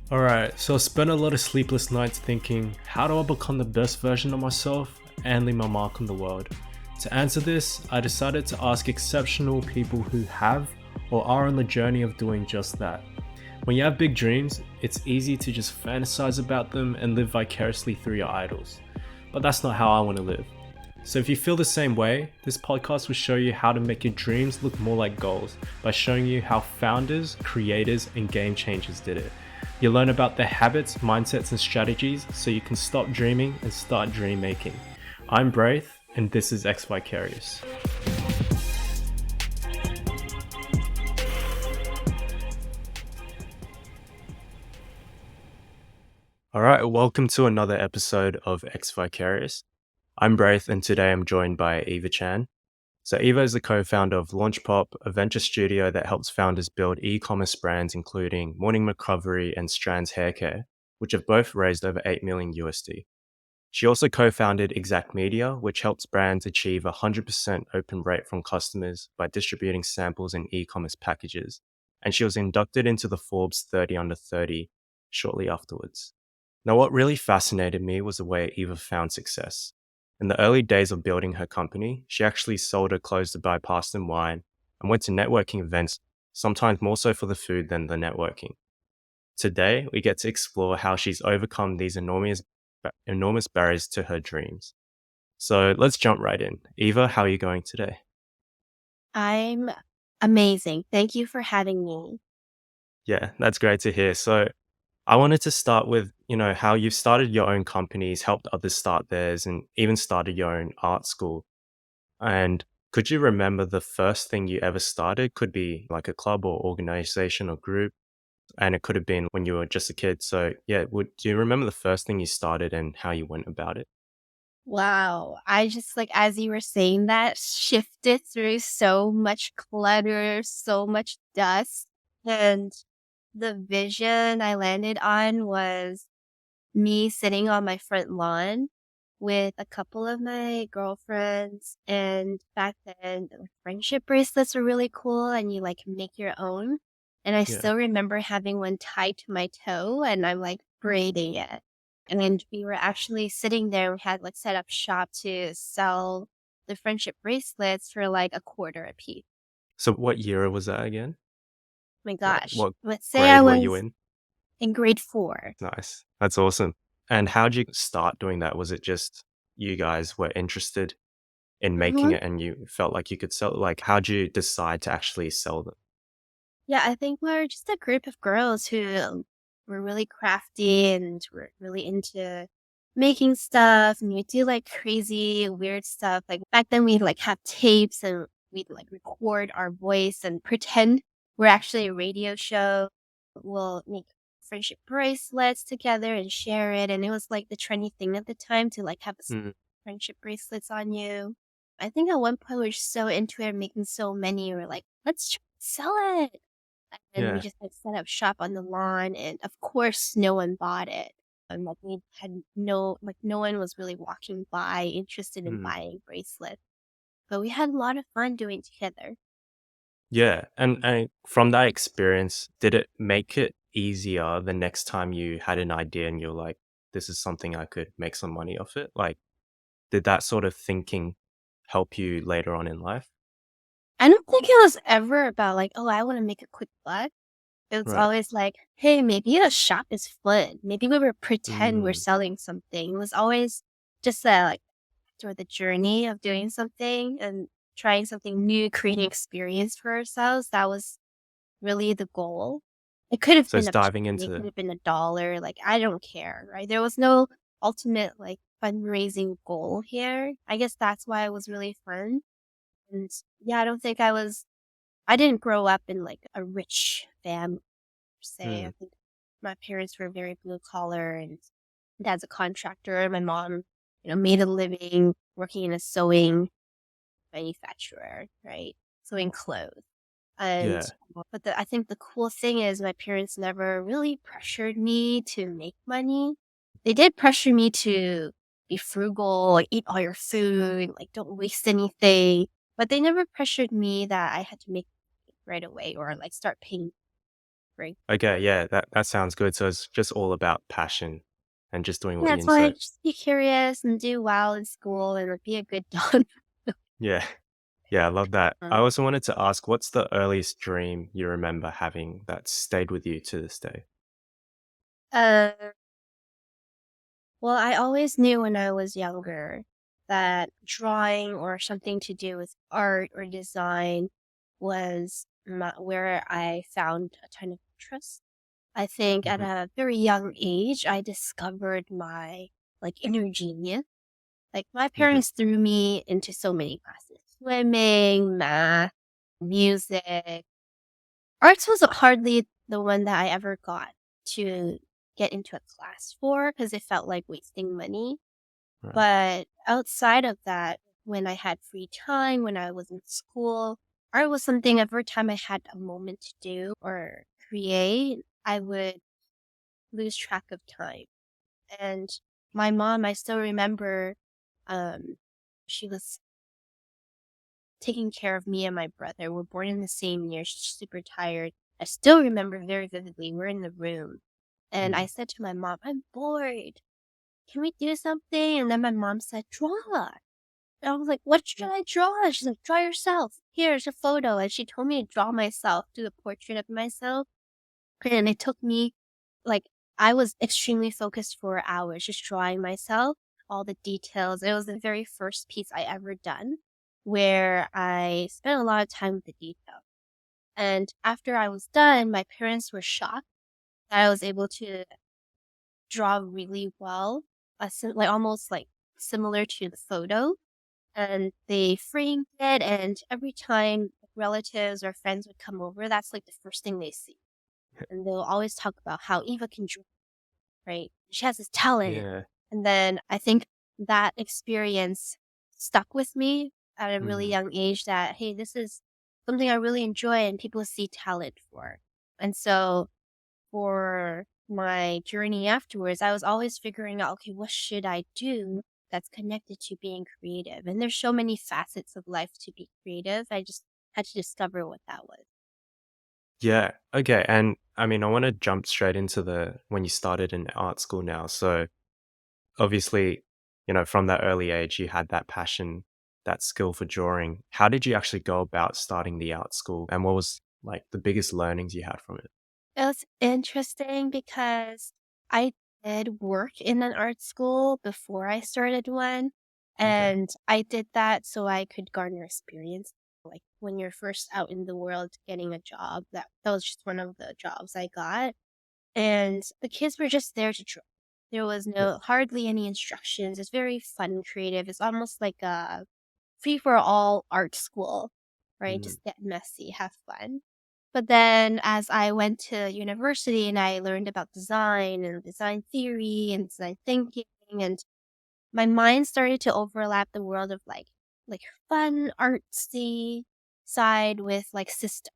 All right, so I spent a lot of sleepless nights thinking, how do I become the best version of myself and leave my mark on the world? To answer this, I decided to ask exceptional people who have or are on the journey of doing just that. When you have big dreams, it's easy to just fantasize about them and live vicariously through your idols. But that's not how I want to live. So if you feel the same way, this podcast will show you how to make your dreams look more like goals by showing you how founders, creators, and game changers did it. You'll learn about their habits, mindsets, and strategies so you can stop dreaming and start dream making. I'm Braith, and this is ex-vicarious. All right, welcome to another episode of ex-vicarious. I'm Braith, and today I'm joined by Eva Chan. So Eva is the co-founder of LaunchPop, a venture studio that helps founders build e-commerce brands including Morning Recovery and Strands Hair Care, which have both raised over 8 million USD. She also co-founded Exact Media, which helps brands achieve a 100% open rate from customers by distributing samples in e-commerce packages. And she was inducted into the Forbes 30U30 shortly afterwards. Now, what really fascinated me was the way Eva found success. In the early days of building her company, she actually sold her clothes to buy pasta and wine and went to networking events, sometimes more so for the food than the networking. Today, we get to explore how she's overcome these enormous barriers to her dreams. So let's jump right in. Eva, how are you going today? I'm amazing. Thank you for having me. Yeah, that's great to hear. So I wanted to start with, how you've started your own companies, helped others start theirs, and even started your own art school. And could you remember the first thing you ever started? Could be like a club or organization or group, and it could have been when you were just a kid. So yeah, do you remember the first thing you started and how you went about it? Wow. I just like, as you were saying that, shifted through so much clutter, so much dust. And the vision I landed on was me sitting on my front lawn with a couple of my girlfriends. And back then, the friendship bracelets were really cool, and you like make your own. And I Yeah. still remember having one tied to my toe, and I'm like braiding it. And then we were actually sitting there. We had like set up shop to sell the friendship bracelets for like a quarter a piece. So what year was that again? My Like gosh. what Let's say I grade were you was in? in grade 4. Nice. That's awesome. And how'd you start doing that? Was it just you guys were interested in making it and you felt like you could sell it? Like, how'd you decide to actually sell them? Yeah, I think we're just a group of girls who were really crafty and were really into making stuff, and we do like crazy weird stuff. Like back then we'd like have tapes and we'd like record our voice and pretend we're actually a radio show. We'll make friendship bracelets together and share it. And it was like the trendy thing at the time to like have Mm, friendship bracelets on you. I think at one point we were so into it, making so many, we are like, let's sell it. And we yeah. just like set up shop on the lawn, and of course no one bought it. And like we had no one was really walking by interested in Mm. buying bracelets. But we had a lot of fun doing it together. Yeah. And from that experience, did it make it easier the next time you had an idea and you're like, this is something I could make some money off it? Like, did that sort of thinking help you later on in life? I don't think it was ever about like, oh, I want to make a quick buck. It was Right. always like, hey, maybe a shop is fun. Maybe we would pretend we're Mm, selling something. It was always just like or the journey of doing something and trying something new, creating experience for ourselves. That was really the goal. It could have so been it's a diving penny, it into, could have been $1. Like, I don't care, right? There was no ultimate like fundraising goal here. I guess that's why it was really fun. And yeah, I didn't grow up in like a rich family per se. mm, I think my parents were very blue collar, and dad's a contractor. My mom, made a living working in a sewing manufacturer, right? Sewing clothes. And yeah. but I think the cool thing is my parents never really pressured me to make money. They did pressure me to be frugal, like eat all your food, like don't waste anything. But they never pressured me that I had to make it right away or like start paying. right? Okay, yeah, that sounds good. So it's just all about passion and just doing what Yeah, you it's like enjoy. just be curious and do well in school and like, be a good dog. Yeah. Yeah, I love that. I Um, also wanted to ask, what's the earliest dream you remember having that stayed with you to this day? uh, well, I always knew when I was younger that drawing or something to do with art or design was where I found a ton of interest. I think at Mhm. a very young age, I discovered my like inner genius. Like my Mhm. parents threw me into so many classes: swimming, math, music. Arts was hardly the one that I ever got to get into a class for because it felt like wasting money. Right. But outside of that, when I had free time, when I was in school, art was something every time I had a moment to do or create, I would lose track of time. And my mom, I still remember, um, she was taking care of me and my brother. We're born in the same year. She's super tired. I still remember very vividly. We're in the room, and I Mhm. said to my mom, "I'm bored. Can we do something?" And then my mom said, "Draw." And I was like, "What should I draw?" She's like, "Draw yourself. Here's a photo." And she told me to draw myself, do a portrait of myself. And it took me, like, I was extremely focused for hours just drawing myself, all the details. It was the very first piece I ever done where I spent a lot of time with the detail. And after I was done, my parents were shocked that I was able to draw really well, like almost like similar to the photo. And they framed it, and every time relatives or friends would come over, that's like the first thing they see. And they'll always talk about how Eva can draw, right? She has this talent. Yeah. And then I think that experience stuck with me at a really Mhm. young age that, hey, this is something I really enjoy and people see talent for. And so for my journey afterwards, I was always figuring out, okay, what should I do that's connected to being creative? And there's so many facets of life to be creative. I just had to discover what that was. Yeah. Okay. And I mean, I want to jump straight into the when you started in art school now. So obviously, from that early age, you had that passion, that skill for drawing. How did you actually go about starting the art school? And what was like the biggest learnings you had from it? It was interesting because I did work in an art school before I started one, Okay. and I did that so I could garner experience. Like when you're first out in the world getting a job, that was just one of the jobs I got. And the kids were just there to draw. There was Yeah. no hardly any instructions. It's very fun and creative. It's almost like a free for all art school, right? Mm. Just get messy, have fun. But then as I went to university and I learned about design and design theory and design thinking, and my mind started to overlap the world of like fun artsy side with like system,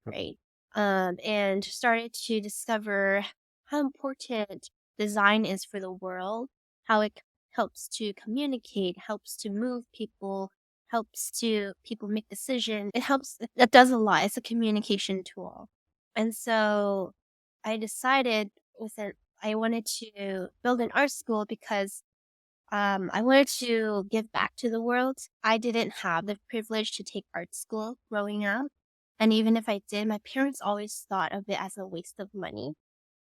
right? And started to discover how important design is for the world, how it helps to communicate, helps to move people, helps to people make decisions. It helps, it does a lot. It's a communication tool. And so I decided with it, I wanted to build an art school because I wanted to give back to the world. I didn't have the privilege to take art school growing up. And even if I did, my parents always thought of it as a waste of money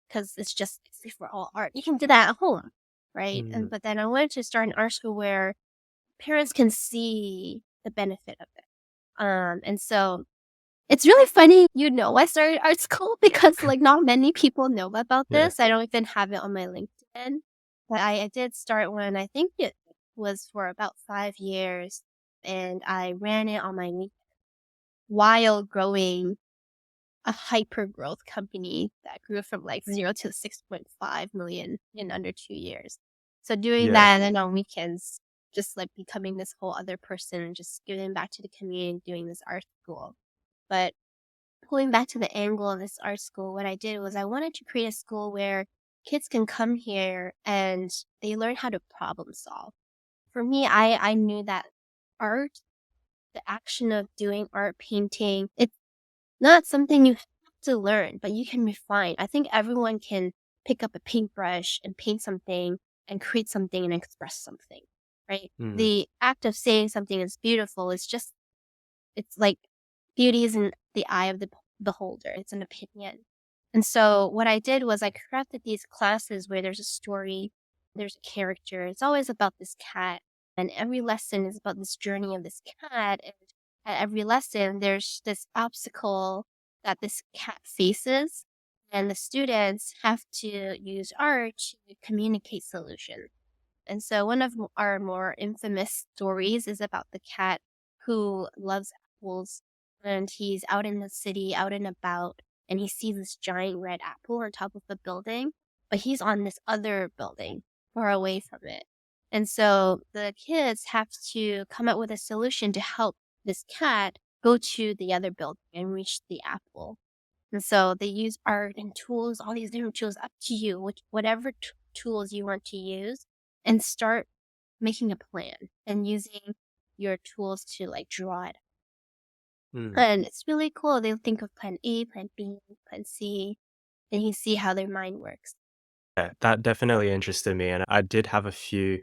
because it's just free for all art. You can do that at home, right? And Mm. but then I wanted to start an art school where parents can see the benefit of it. And so it's really funny, I started art school because, like, not many people know about Yeah. this. I don't even have it on my LinkedIn, but I did start when I think it was for about 5 years, and I ran it on my week while growing a hyper growth company that grew from, like, 0 to 6.5 million in under 2 years. So doing Yeah. that and then on weekends, just, like, becoming this whole other person and just giving back to the community, doing this art school. But going back to the angle of this art school, what I did was I wanted to create a school where kids can come here and they learn how to problem solve. For me, I knew that art, the action of doing art, painting, it's not something you have to learn, but you can refine. I think everyone can pick up a paintbrush and paint something and create something and express something, right? Mm. The act of saying something is beautiful is just, it's like beauty is in the eye of the beholder. It's an opinion. And so what I did was I crafted these classes where there's a story, there's a character. It's always about this cat. And every lesson is about this journey of this cat. And at every lesson, there's this obstacle that this cat faces. And the students have to use art to communicate solutions. And so one of our more infamous stories is about the cat who loves apples, and he's out in the city, out and about, and he sees this giant red apple on top of a building, but he's on this other building far away from it. And so the kids have to come up with a solution to help this cat go to the other building and reach the apple. And so they use art and tools, all these different tools, up to you, whatever tools you want to use, and start making a plan and using your tools to like draw it. Mm. And it's really cool. They'll think of plan A, plan B, plan C, and you see how their mind works. Yeah, that definitely interested me, and I did have a few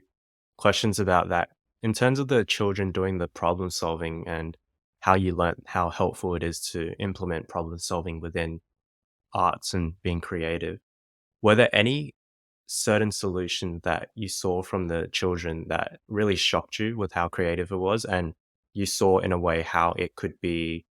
questions about that. In terms of the children doing the problem solving and how you learnt how helpful it is to implement problem solving within arts and being creative, were there any certain solution that you saw from the children that really shocked you with how creative it was, and you saw in a way how it could be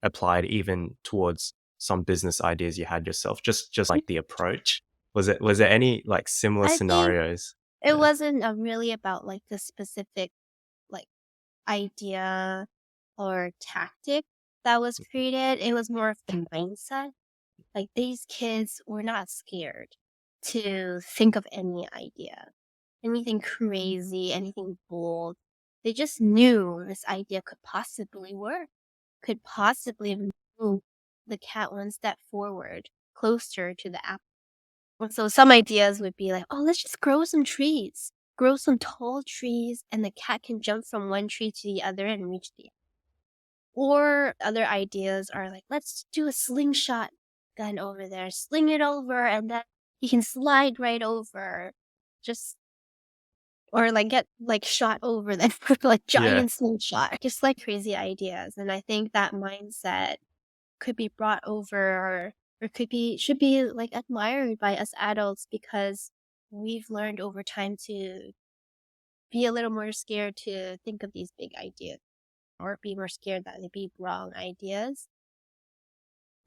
applied even towards some business ideas you had yourself, just like the approach? Was there any, like, similar I think scenarios? it Yeah. wasn't really about like the specific like idea or tactic that was created. It was more of the mindset. Like these kids were not scared to think of any idea, anything crazy, anything bold. They just knew this idea could possibly work, could possibly move the cat one step forward, closer to the apple. And so some ideas would be like, oh, let's just grow some trees, grow some tall trees, and the cat can jump from one tree to the other and reach the. Or other ideas are like, let's do a slingshot gun over there, sling it over, and then he can slide right over. Just or like get like shot over then with like Yeah. giant slingshot. Just like crazy ideas. And I think that mindset could be brought over or could be should be like admired by us adults because we've learned over time to be a little more scared to think of these big ideas or be more scared that they be wrong ideas.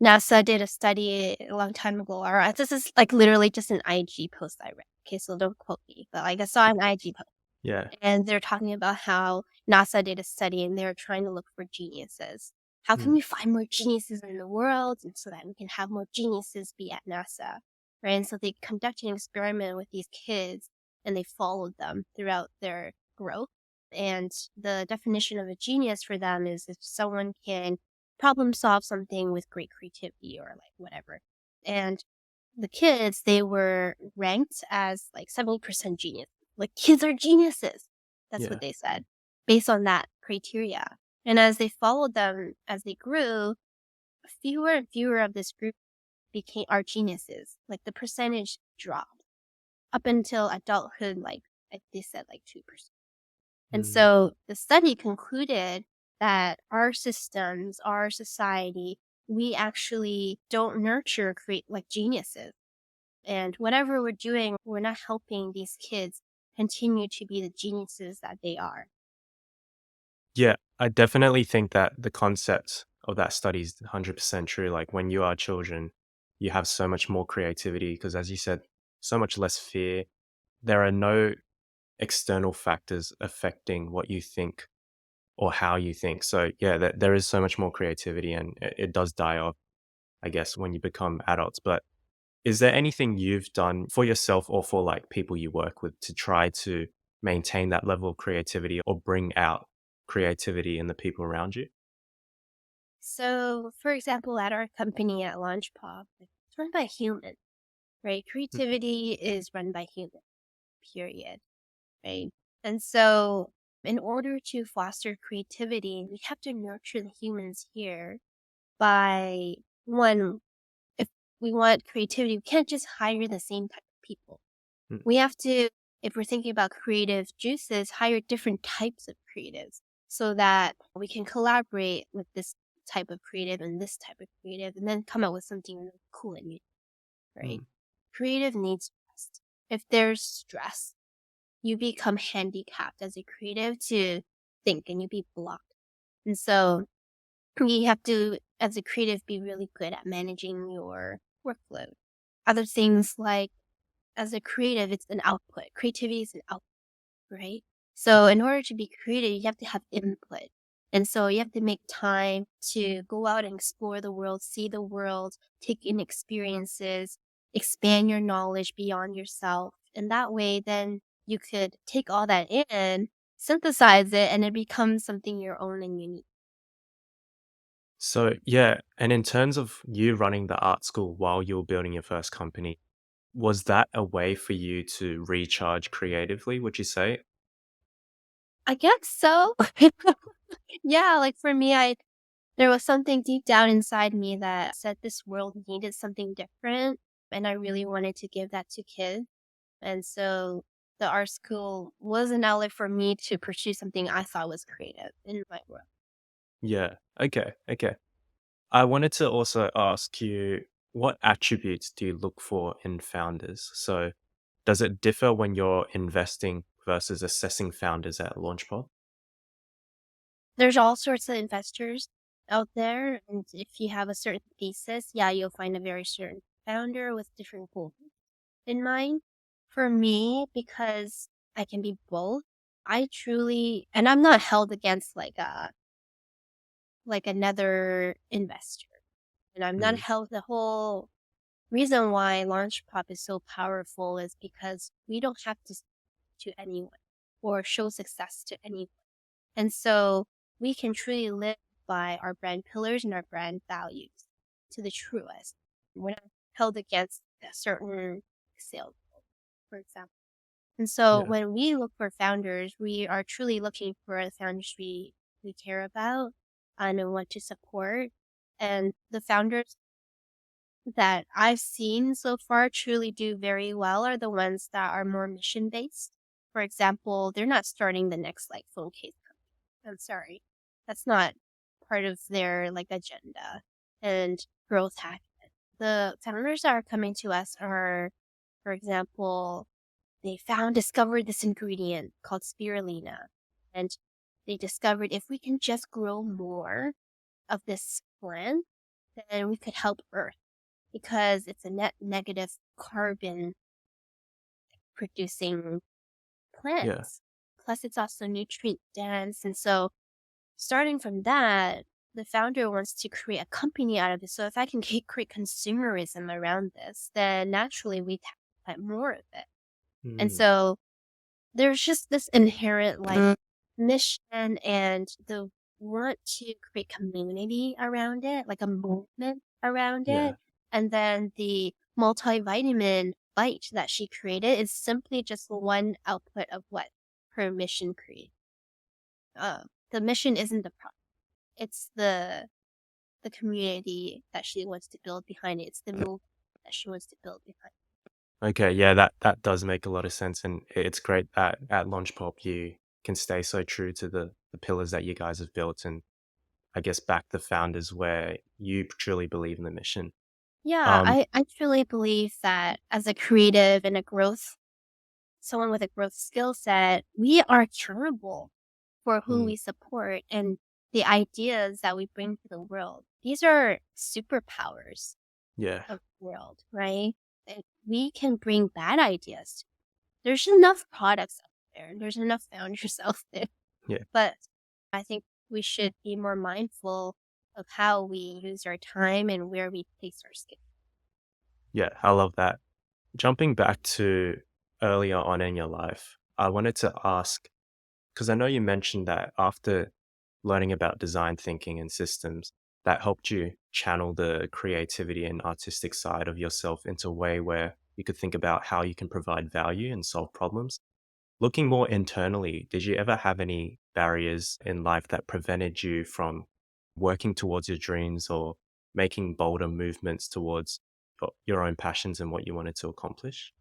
NASA did a study a long time ago, or this is like literally just an IG post I read. Okay, so don't quote me, but like I saw an IG post Yeah. and they're talking about how NASA did a study and they're trying to look for geniuses. How can Mm. we find more geniuses in the world and so that we can have more geniuses be at NASA? Right. And so they conducted an experiment with these kids and they followed them throughout their growth. And the definition of a genius for them is if someone can problem solve something with great creativity or like whatever. And the kids, they were ranked as like 70% genius. Like kids are geniuses. That's what Yeah. they said based on that criteria. And as they followed them, as they grew, fewer and fewer of this group became are geniuses. Like the percentage dropped up until adulthood, like they said, like 2%. And Mm. so the study concluded that our systems, our society, we actually don't nurture create like geniuses. And whatever we're doing, we're not helping these kids continue to be the geniuses that they are. Yeah, I definitely think that the concept of that study is 100% true. Like, when you are children, you have so much more creativity because, as you said, so much less fear. There are no external factors affecting what you think or how you think. So, yeah, there is so much more creativity, and it does die off, I guess, when you become adults. But is there anything you've done for yourself or for like people you work with to try to maintain that level of creativity or bring out creativity in the people around you? So, for example, at our company at LaunchPop, it's run by humans, right? Mm. Creativity is run by humans, period, right? And so, in order to foster creativity, we have to nurture the humans here by one. we want creativity, we can't just hire the same type of people. Mm. We have to, if we're thinking about creative juices, hire different types of creatives so that we can collaborate with this type of creative and this type of creative and then come up with something really cool and unique, right? Mm. Creative needs rest. If there's stress, you become handicapped as a creative to think and you be blocked. And so you have to, as a creative, be really good at managing your workload. Other things like as a creative, it's an output. Creativity is an output, right? So in order to be creative, you have to have input. And so you have to make time to go out and explore the world, see the world, take in experiences, expand your knowledge beyond yourself. And that way, then you could take all that in, synthesize it, and it becomes something your own and unique. So, yeah, and in terms of you running the art school while you were building your first company, was that a way for you to recharge creatively, would you say? I guess so. Yeah, like for me, there was something deep down inside me that said this world needed something different, and I really wanted to give that to kids. And so the art school was an outlet for me to pursue something I thought was creative in my world. Yeah. Okay. Okay. I wanted to also ask you, what attributes do you look for in founders? So, does it differ when you're investing versus assessing founders at Launchpad? There's all sorts of investors out there, and if you have a certain thesis, yeah, you'll find a very certain founder with different goals in mind. For me, because I can be both, I truly, and I'm not held against like another investor. And I'm not Mm. held, the whole reason why Launch Pop is so powerful is because we don't have to to anyone or show success to anyone. And so we can truly live by our brand pillars and our brand values to the truest. We're not held against a certain sales goal, for example. And so Yeah. when we look for founders, we are truly looking for the founders we care about and want to support. And the founders that I've seen so far truly do very well are the ones that are more mission based. For example, they're not starting the next like phone case company. I'm sorry. That's not part of their like agenda and growth hack. The founders that are coming to us are, for example, they discovered this ingredient called spirulina. And they discovered if we can just grow more of this plant, then we could help Earth because it's a net negative carbon producing Yeah. plants. Plus, it's also nutrient dense. And so, starting from that, the founder wants to create a company out of it. So, if I can create consumerism around this, then naturally we have more of it. And Mm. so, there's just this inherent like mission and the want to create community around it, like a movement around Yeah. it. And then the multivitamin bite that she created is simply just one output of what her mission created. The mission isn't the product; it's the community that she wants to build behind it. It's the movement that she wants to build behind. Okay, yeah, that does make a lot of sense, and it's great that at Launchpop you can stay so true to the pillars that you guys have built, and I guess back the founders where you truly believe in the mission. Yeah, Um, I truly believe that as a creative and a growth, someone with a growth skill set, we are accountable for who mm, we support and the ideas that we bring to the world. These are superpowers yeah, of the world, right? And we can bring bad ideas. There's enough products out there. There's enough founders out there. yeah, But I think we should be more mindful of how we use our time and where we place our skills. yeah, I love that. Jumping back to earlier on in your life, I wanted to ask, because I know you mentioned that after learning about design thinking and systems, that helped you channel the creativity and artistic side of yourself into a way where you could think about how you can provide value and solve problems. Looking more internally, did you ever have any barriers in life that prevented you from working towards your dreams or making bolder movements towards your own passions and what you wanted to accomplish?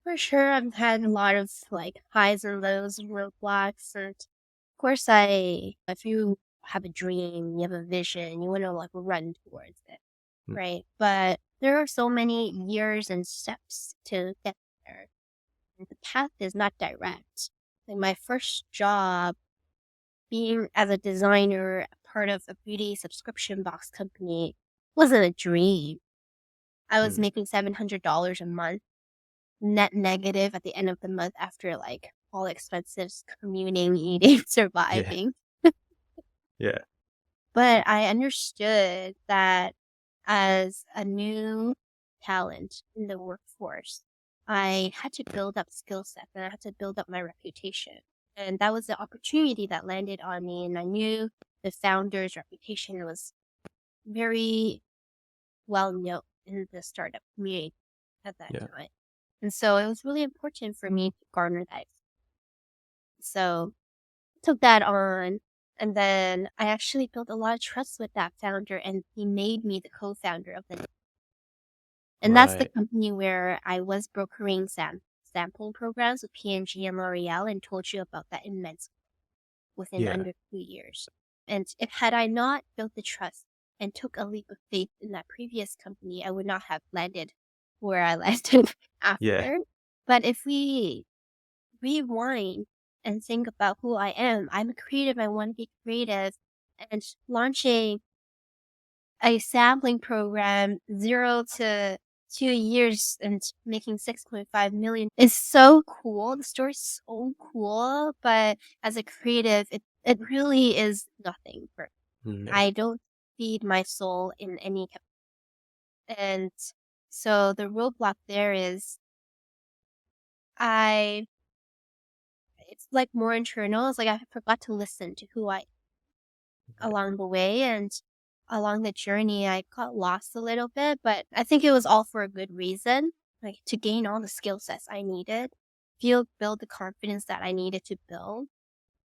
For sure, I've had a lot of like highs and lows and roadblocks. And of course, if you have a dream, you have a vision, you want to like run towards it, Mm, right? But there are so many years and steps to get there. And the path is not direct. Like my first job being as a designer, part of a beauty subscription box company wasn't a dream. I was mm, making $700 a month net negative at the end of the month after like all expenses, commuting, eating, yeah, surviving. yeah, But I understood that as a new talent in the workforce, I had to build up skill set and I had to build up my reputation. And that was the opportunity that landed on me. And I knew the founder's reputation was very well known in the startup community at that yeah, time. And so it was really important for me to garner that. So took that on. And then I actually built a lot of trust with that founder, and he made me the co-founder of the. And that's the right, company where I was brokering sample programs with P&G and L'Oreal, and told you about that immense within yeah, under 2 years. And if had I not built the trust and took a leap of faith in that previous company, I would not have landed where I landed yeah, after. But if we rewind and think about who I am, I'm a creative, I want to be creative. And launching a sampling program 0 to 2 years and making 6.5 million is so cool. The story's so cool, but as a creative, it really is nothing for me. yeah, I don't feed my soul in any and so the roadblock there is I it's like more internal. It's like I forgot to listen to who I right, along the way, and along the journey I got lost a little bit, but I think it was all for a good reason, like to gain all the skill sets I needed, build the confidence that I needed to build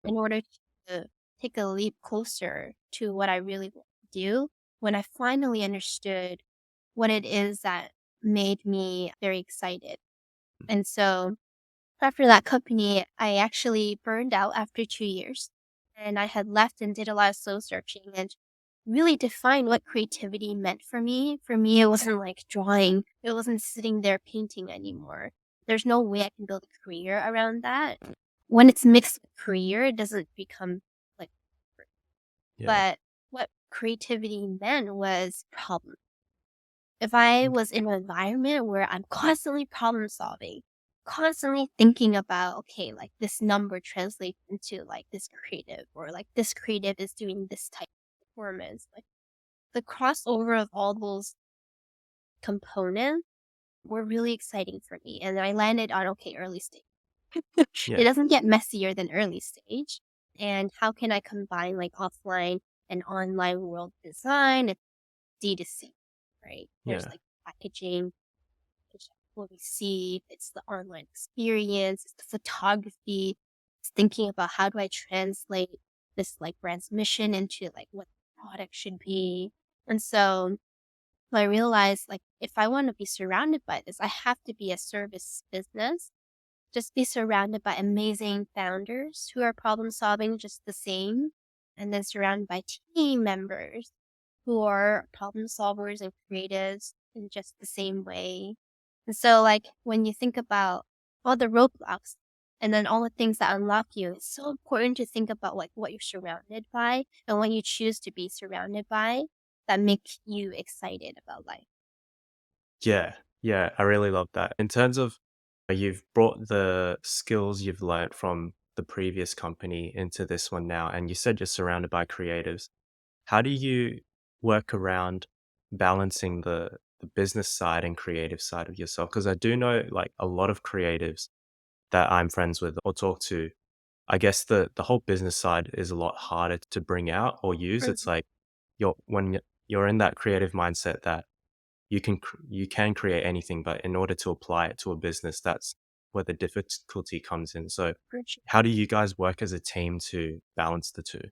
in order to take a leap closer to what I really want to do. When I finally understood what it is that made me very excited. And so after that company, I actually burned out after 2 years. And I had left and did a lot of soul searching and really defined what creativity meant for me. For me, it wasn't like drawing, it wasn't sitting there painting anymore. There's no way I can build a career around that. When it's mixed with career, it doesn't become like, yeah, but what creativity meant was problem. If I was in an environment where I'm constantly problem solving, constantly thinking about, okay, like this number translates into like this creative, or like this creative is doing this type of performance, like the crossover of all those components were really exciting for me. And I landed on, okay, early stage. It yeah, doesn't get messier than early stage. And how can I combine like offline and online world design? It's D2C, right? There's yeah, like packaging, which will receive, it's the online experience, it's the photography, it's thinking about how do I translate this like brand's mission into like what the product should be. And so I realized like if I want to be surrounded by this, I have to be a service business. Just be surrounded by amazing founders who are problem solving just the same, and then surrounded by team members who are problem solvers and creatives in just the same way. And so, like, when you think about all the roadblocks and then all the things that unlock you, it's so important to think about like what you're surrounded by and what you choose to be surrounded by that make you excited about life. yeah, yeah. I really love that. In terms of you've brought the skills you've learned from the previous company into this one now, and you said you're surrounded by creatives. How do you work around balancing the business side and creative side of yourself? Because I do know like a lot of creatives that I'm friends with or talk to. I guess the whole business side is a lot harder to bring out or use. It's Mhm. like you're in that creative mindset that you can create anything, but in order to apply it to a business, that's where the difficulty comes in. So, For sure. how do you guys work as a team to balance the two?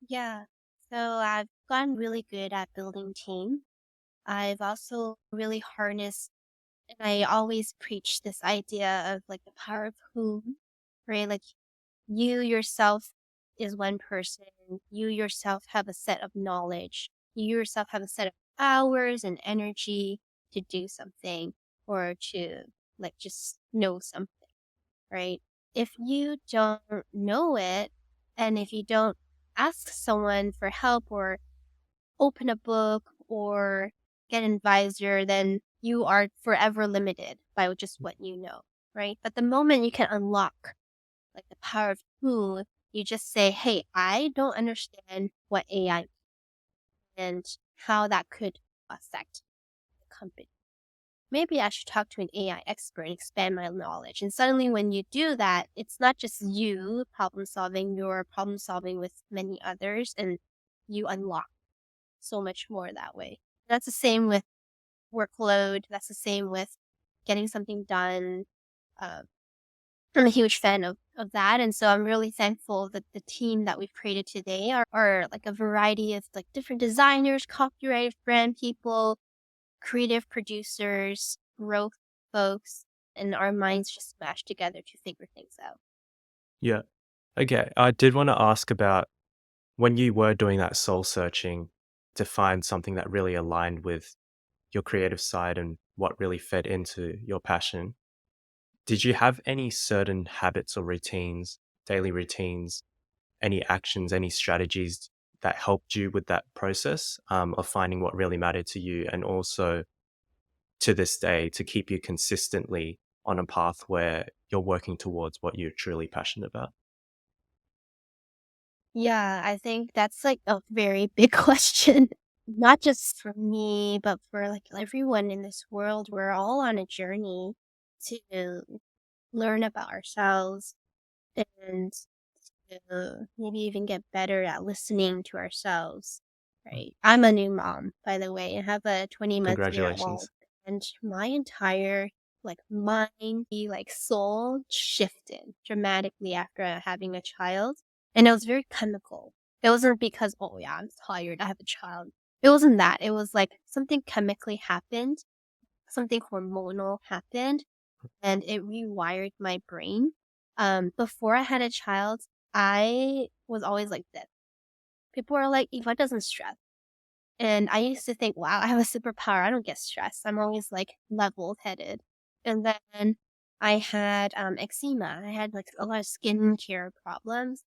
Yeah. So I've gotten really good at building team. I've also really harnessed, and I always preach this idea of like the power of whom, right? Like you yourself is one person. You yourself have a set of knowledge. You yourself have a set of hours and energy to do something or to like just know something, right? If you don't know it and if you don't ask someone for help or open a book or get an advisor, then you are forever limited by just what you know, right? But the moment you can unlock like the power of who, you just say, hey, I don't understand what AI and how that could affect the company. Maybe I should talk to an AI expert and expand my knowledge. And suddenly, when you do that, it's not just you problem solving, you're problem solving with many others, and you unlock so much more that way. That's the same with workload, that's the same with getting something done. Um, I'm a huge fan of that. And so I'm really thankful that the team that we've created today are like a variety of like different designers, copyright, brand people, creative producers, growth folks, and our minds just smashed together to figure things out. Yeah. Okay. I did want to ask about when you were doing that soul searching to find something that really aligned with your creative side and what really fed into your passion. Did you have any certain habits or routines, daily routines, any actions, any strategies that helped you with that process of finding what really mattered to you, and also to this day to keep you consistently on a path where you're working towards what you're truly passionate about? Yeah, I think that's like a very big question. Not just for me, but for like everyone in this world. We're all on a journey to learn about ourselves and to maybe even get better at listening to ourselves, right? I'm a new mom, by the way. I have a 20-month-year-old, Congratulations. and my entire like mind, like soul shifted dramatically after having a child. And it was very chemical. It wasn't because, oh yeah, I'm tired, I have a child. It wasn't that. It was like something chemically happened, something hormonal happened, and it rewired my brain. Before I had a child, I was always like this. People are like, Eva doesn't stress. And I used to think, wow, I have a superpower. I don't get stressed. I'm always like level headed. And then I had eczema. I had like a lot of skincare problems.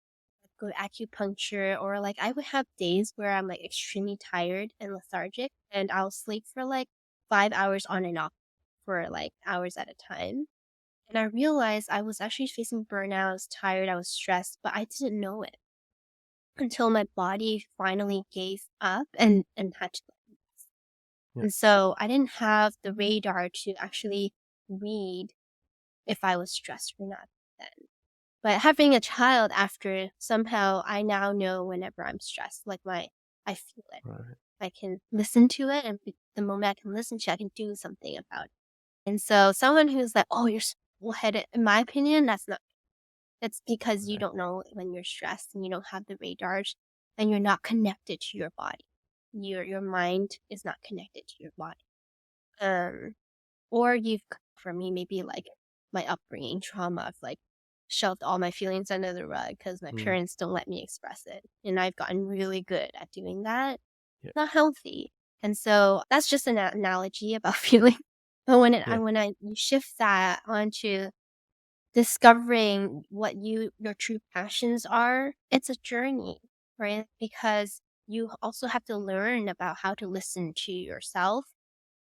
I'd go to acupuncture, or like I would have days where I'm like extremely tired and lethargic, and I'll sleep for like 5 hours on and off for like hours at a time. And I realized I was actually facing burnout. I was tired, I was stressed, but I didn't know it until my body finally gave up and had to let me rest. Yeah. And so I didn't have the radar to actually read if I was stressed or not then. But having a child after, somehow I now know whenever I'm stressed, like I feel it. Right. I can listen to it, and the moment I can listen to it, I can do something about it. And so someone who's like, "Oh, you're bullheaded," in my opinion, that's not. It's because you Right. don't know when you're stressed and you don't have the radars and you're not connected to your body. Your mind is not connected to your body. Um, or you've, for me, maybe like my upbringing trauma of like shoved all my feelings under the rug because my Mm, parents don't let me express it. And I've gotten really good at doing that. yeah. Not healthy. And so that's just an analogy about feeling. But Yeah. when I you shift that onto discovering what your true passions are, it's a journey, right? Because you also have to learn about how to listen to yourself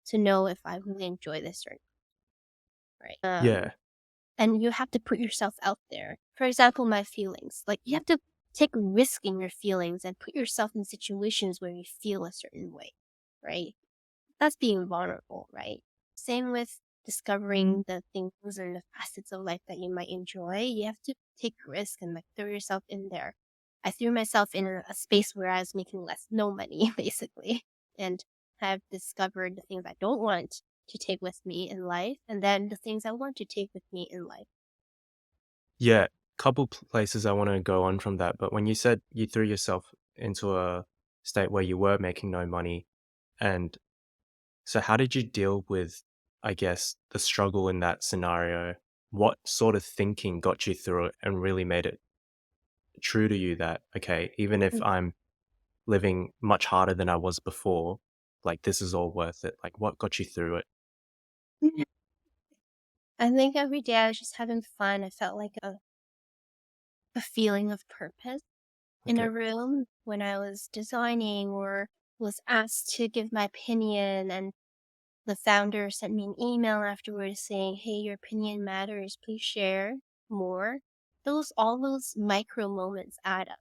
to know if I really enjoy this or not, right? Yeah. And you have to put yourself out there. For example, my feelings. Like you have to take risk in your feelings and put yourself in situations where you feel a certain way, right? That's being vulnerable, right? Same with discovering the things and the facets of life that you might enjoy. You have to take risk and like throw yourself in there. I threw myself in a space where I was making less no money, basically, and have discovered the things I don't want to take with me in life, and then the things I want to take with me in life. Yeah. Couple places I want to go on from that, but when you said you threw yourself into a state where you were making no money, and So how did you deal with, I guess, the struggle in that scenario? What sort of thinking got you through it and really made it true to you that, okay, even if I'm living much harder than I was before, like this is all worth it? Like what got you through it? Mhm. I think every day I was just having fun. I felt like a feeling of purpose in Okay. a room when I was designing or was asked to give my opinion, and the founder sent me an email afterwards saying, "Hey, your opinion matters. Please share more." All those micro moments add up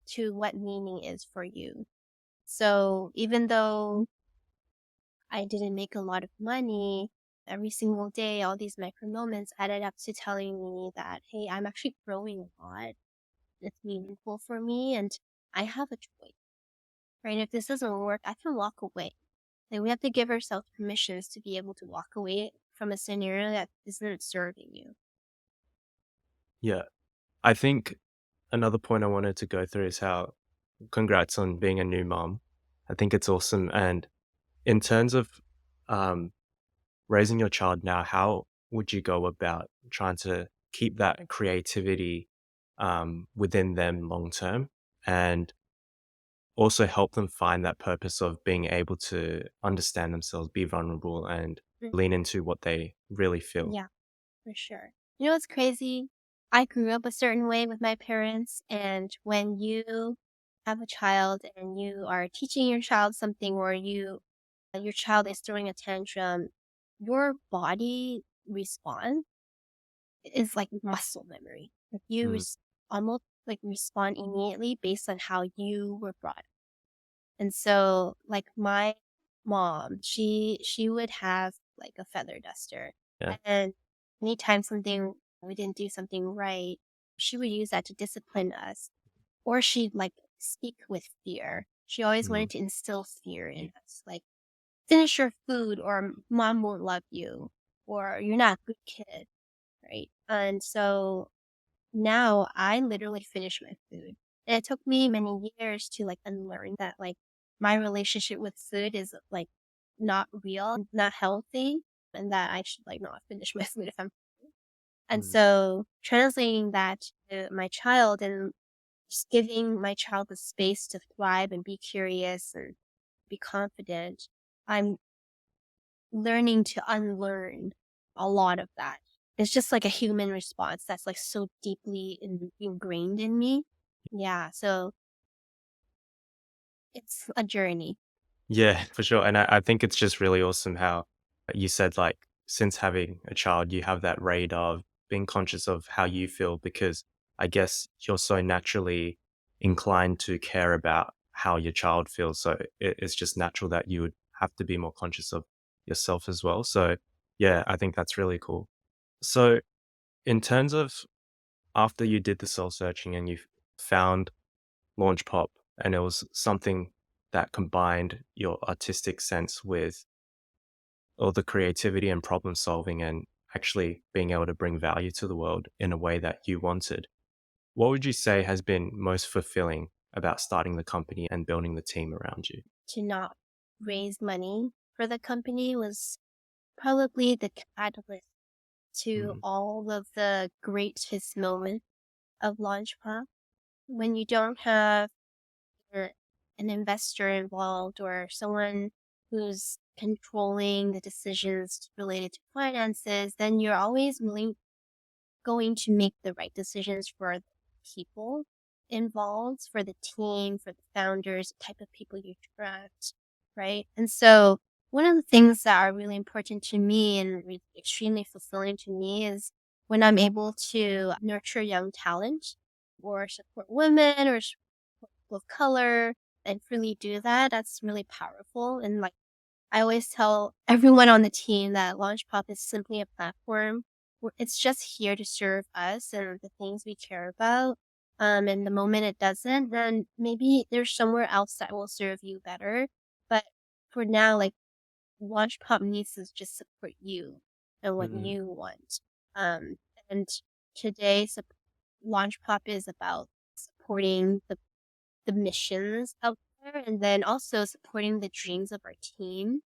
to what meaning is for you. So even though I didn't make a lot of money, every single day, all these micro moments added up to telling me that, hey, I'm actually growing a lot. It's meaningful for me, and I have a choice, right? If this doesn't work, I can walk away. Like, we have to give ourselves permissions to be able to walk away from a scenario that isn't serving you. Yeah. I think another point I wanted to go through is how congrats on being a new mom. I think it's awesome. And in terms of um, raising your child now, how would you go about trying to keep that creativity within them long term and also help them find that purpose of being able to understand themselves, be vulnerable, and Mm. lean into what they really feel? Yeah, for sure. You know what's crazy? I grew up a certain way with my parents, and when you have a child and you are teaching your child something, or your child is throwing a tantrum, your body response is like muscle memory. Like Mm, almost like respond immediately based on how you were brought up. And so like my mom, she would have like a feather duster. yeah. And anytime something we didn't do something right, she would use that to discipline us. Or she'd like speak with fear. She always Mm, wanted to instill fear in us. Like, finish your food or mom won't love you, or you're not a good kid, right? And so now I literally finish my food. And it took me many years to like unlearn that like my relationship with food is like not real, not healthy, and that I should like not finish my food if I'm. And mm. so translating that to my child and just giving my child the space to thrive and be curious and be confident, I'm learning to unlearn a lot of that. It's just like a human response that's like so deeply ingrained in me. Yeah, so it's a journey. Yeah, for sure. And I think it's just really awesome how you said, like, since having a child, you have that radar of being conscious of how you feel because I guess you're so naturally inclined to care about how your child feels. So it's just natural that you would have to be more conscious of yourself as well. So, yeah, I think that's really cool. So, in terms of after you did the soul searching and you found Launch Pop, and it was something that combined your artistic sense with all the creativity and problem solving and actually being able to bring value to the world in a way that you wanted. What would you say has been most fulfilling about starting the company and building the team around you? To not raise money for the company was probably the catalyst to Mm, all of the greatest moments of Launchpad. When you don't have uh, an investor involved or someone who's controlling the decisions related to finances, then you're always going to make the right decisions for the people involved, for the team, for the founders, the type of people you attract, right? And so one of the things that are really important to me and extremely fulfilling to me is when I'm able to nurture young talent or support women or support people of color and really do that. That's really powerful. And like I always tell everyone on the team that Launchpop is simply a platform. It's just here to serve us and the things we care about. And the moment it doesn't, then maybe there's somewhere else that will serve you better. But for now, like Launchpop needs to just support you and what mm, you want. Um, and today, Launchpop is about supporting the missions out and then also supporting the dreams of our team.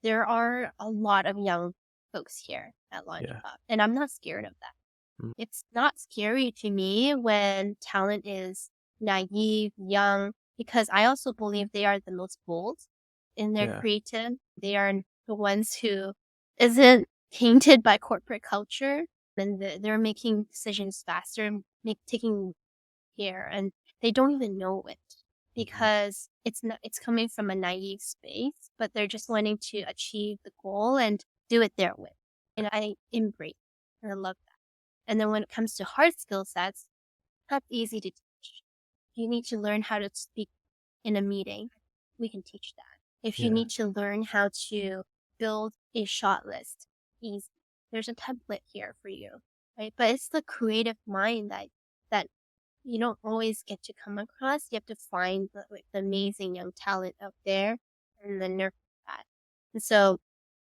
There are a lot of young folks here at Yeah. Launchpad, and I'm not scared of that. Mm, It's not scary to me when talent is naive, young, because I also believe they are the most bold in their yeah. creative. They are the ones who isn't tainted by corporate culture, and they're making decisions faster and taking care, and they don't even know it Mhm. because it's coming from a naive space, but they're just wanting to achieve the goal and do it their way. And I embrace and I love that. And then when it comes to hard skill sets, that's easy to teach. You need to learn how to speak in a meeting. We can teach that. If you Yeah. need to learn how to build a shot list, easy. There's a template here for you, right? But it's the creative mind that you don't always get to come across. You have to find the amazing young talent out there and then nurture that. And so,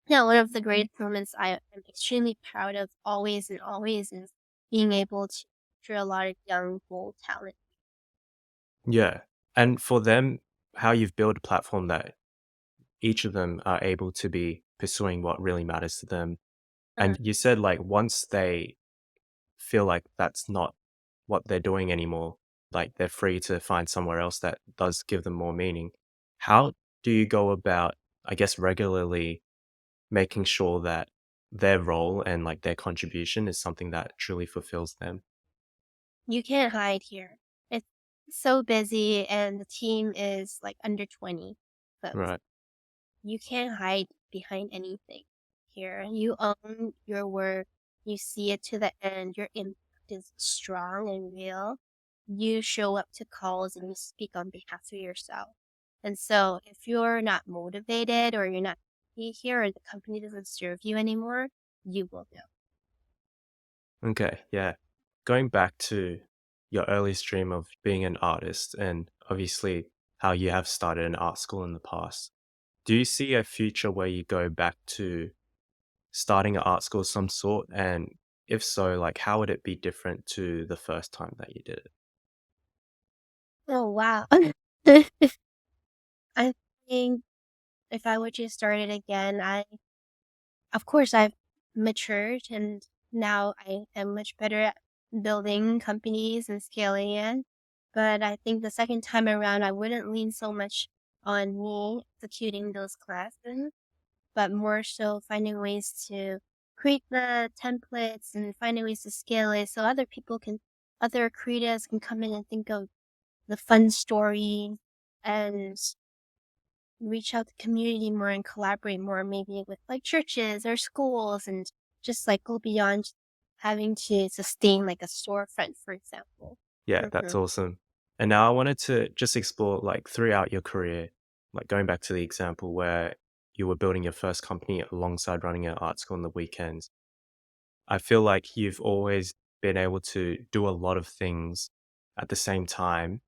yeah, one of the great moments I am extremely proud of always and always is being able to nurture a lot of young, bold talent. Yeah. And for them, how you've built a platform that each of them are able to be pursuing what really matters to them. Uh, And you said, like, once they feel like that's not what they're doing anymore, like, they're free to find somewhere else that does give them more meaning. How do you go about, I guess, regularly making sure that their role and, like, their contribution is something that truly fulfills them? you can't hide here. It's so busy, and the team is like under 20 folks. Right. You can't hide behind anything here. You own your work. You see it to the end. Your impact is strong and real. You show up to calls and you speak on behalf of yourself. And so if you're not motivated or you're not happy here or the company doesn't serve you anymore, you will know. Okay, yeah. Going back to your earliest dream of being an artist and obviously how you have started an art school in the past, do you see a future where you go back to starting an art school of some sort? And if so, like, how would it be different to the first time that you did it? Oh, wow. I think if I were to start it again, of course, I've matured and now I am much better at building companies and scaling it. But I think the second time around, I wouldn't lean so much on me executing those classes, but more so finding ways to create the templates and finding ways to scale it so other creators can come in and think of the fun story and reach out to community more and collaborate more, maybe with like churches or schools, and just like go beyond having to sustain like a storefront, for example. Yeah, Hmm. that's awesome. And now I wanted to just explore, like, throughout your career, like going back to the example where you were building your first company alongside running an art school on the weekends. I feel like you've always been able to do a lot of things at the same time.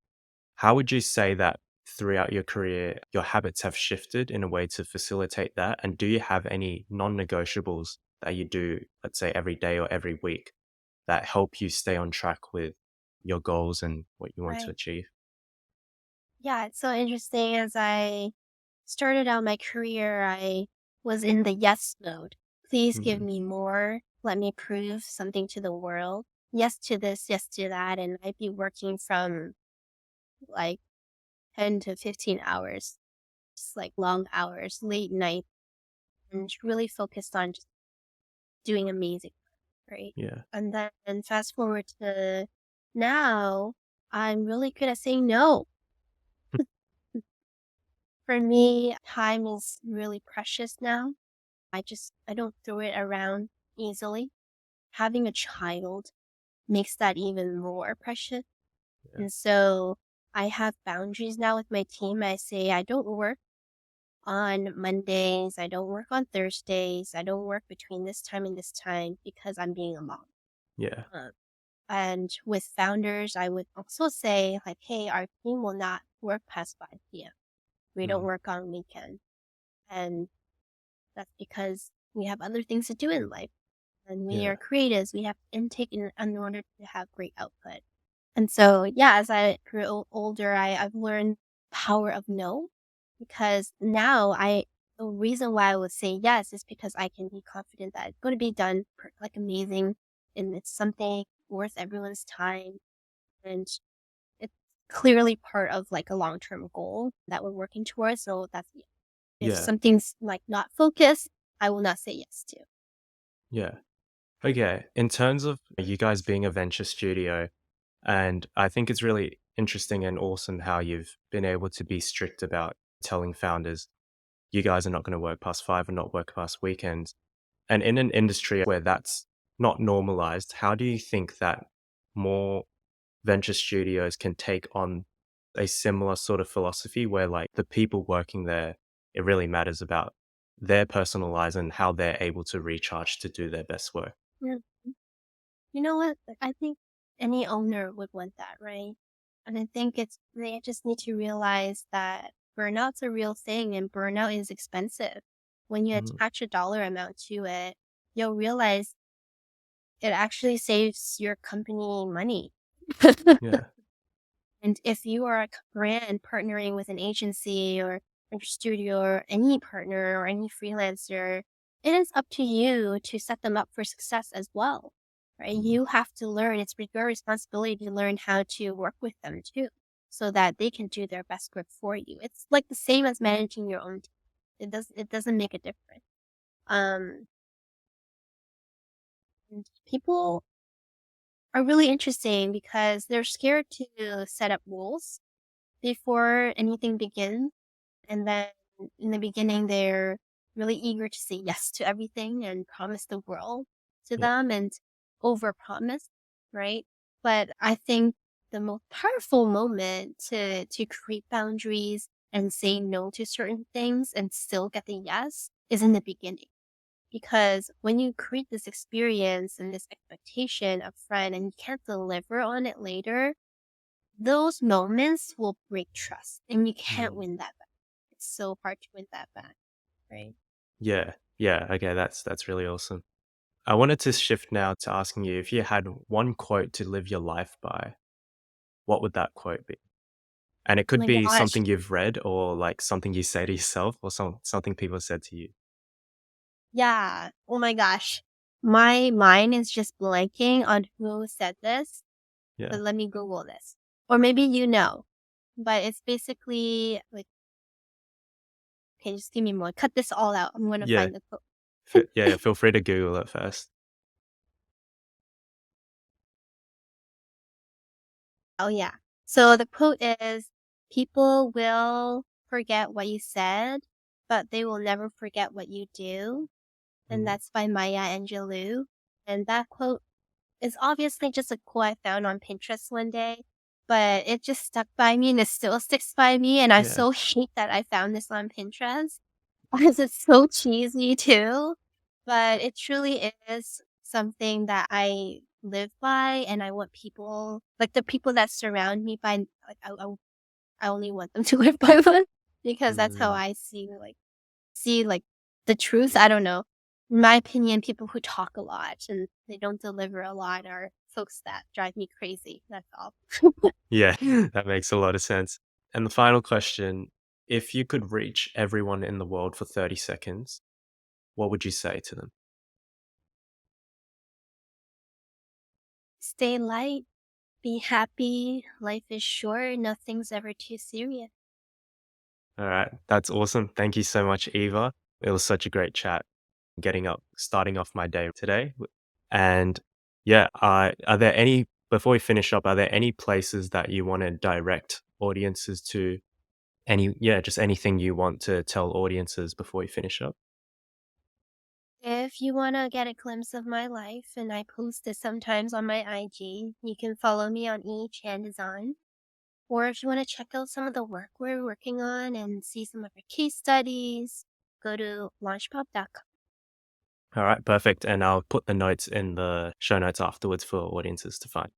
How would you say that throughout your career, your habits have shifted in a way to facilitate that? And do you have any non negotiables that you do, let's say every day or every week, that help you stay on track with your goals and what you want to Right. achieve? Yeah, it's so interesting. As I started out my career, I was in the yes mode. Please give Mhm. me more. Let me prove something to the world. Yes to this, yes to that. And I'd be working from like 10 to 15 hours, just like long hours, late night, and really focused on just doing amazing, right? Yeah. And then fast forward to now, I'm really good at saying no. For me, time is really precious now. I don't throw it around easily. Having a child makes that even more precious. Yeah. And so I have boundaries now with my team. I say I don't work on Mondays, I don't work on Thursdays, I don't work between this time and this time because I'm being a mom. Yeah. Uh, And with founders, I would also say, like, hey, our team will not work past 5 p.m. We don't Mm. work on weekends. And that's because we have other things to do in life. And we Yeah. are creatives. We have intake in order to have great output. And so, yeah, as I grew older, I've learned power of no, because now the reason why I would say yes is because I can be confident that it's going to be done like amazing, and it's something worth everyone's time, and it's clearly part of like a long-term goal that we're working towards. So that's if Yeah. something's like not focused, I will not say yes to. Yeah. Okay. In terms of you guys being a venture studio, and I think it's really interesting and awesome how you've been able to be strict about telling founders, you guys are not going to work past 5 and not work past weekends. And in an industry where that's not normalized, how do you think that more venture studios can take on a similar sort of philosophy where like the people working there, it really matters about their personal lives and how they're able to recharge to do their best work? Yeah. You know what? Like, I think any owner would want that, right? And I think they just need to realize that burnout's a real thing and burnout is expensive. When you Mhm. attach a dollar amount to it, you'll realize it actually saves your company money. Yeah. And if you are a brand partnering with an agency or a studio or any partner or any freelancer, it is up to you to set them up for success as well. Right? Mhm. You have to learn. It's your responsibility to learn how to work with them too, so that they can do their best work for you. It's like the same as managing your own team. It doesn't make a difference. Um, and people are really interesting because they're scared to set up rules before anything begins. And then in the beginning, they're really eager to say yes to everything and promise the world to Yeah. them and overpromise, right? But I think the most powerful moment to create boundaries and say no to certain things and still get the yes is in the beginning. Because when you create this experience and this expectation up front and you can't deliver on it later, those moments will break trust and you can't Mm. win that back. It's so hard to win that back, right? Yeah. Yeah. Okay. That's really awesome. I wanted to shift now to asking you if you had one quote to live your life by, what would that quote be? And it Oh could my be gosh. something you've read or like something you say to yourself or something people said to you. Yeah. Oh my gosh. My mind is just blanking on who said this, Yeah. but let me Google this. Or maybe you know. But it's basically like, okay, just give me more. Cut this all out. I'm gonna Yeah. find the quote. Yeah. Feel free to Google it first. Oh yeah. So the quote is, people will forget what you said, but they will never forget what you do. And Mm. that's by Maya Angelou. And that quote is obviously just a quote I found on Pinterest one day, but it just stuck by me and it still sticks by me. And I Yeah. so hate that I found this on Pinterest because it's so cheesy too. But it truly is something that I live by, and I want people, like the people that surround me by, like I only want them to live by one because that's how Mm. I see like the truth. I don't know. In my opinion, people who talk a lot and they don't deliver a lot are folks that drive me crazy. That's all. Yeah. That makes a lot of sense. And the final question, if you could reach everyone in the world for 30 seconds, what would you say to them? Stay light, be happy. Life is short. Nothing's ever too serious. All right. That's awesome. Thank you so much, Eva. It was such a great chat getting up, starting off my day today. And yeah, are there any, before we finish up, are there any places that you want to direct audiences to? Yeah, just anything you want to tell audiences before we finish up? If you want to get a glimpse of my life, and I post it sometimes on my IG, you can follow me on Eva Chan Design. Or if you want to check out some of the work we're working on and see some of our case studies, go to launchpop.com. All right, perfect. And I'll put the notes in the show notes afterwards for audiences to find.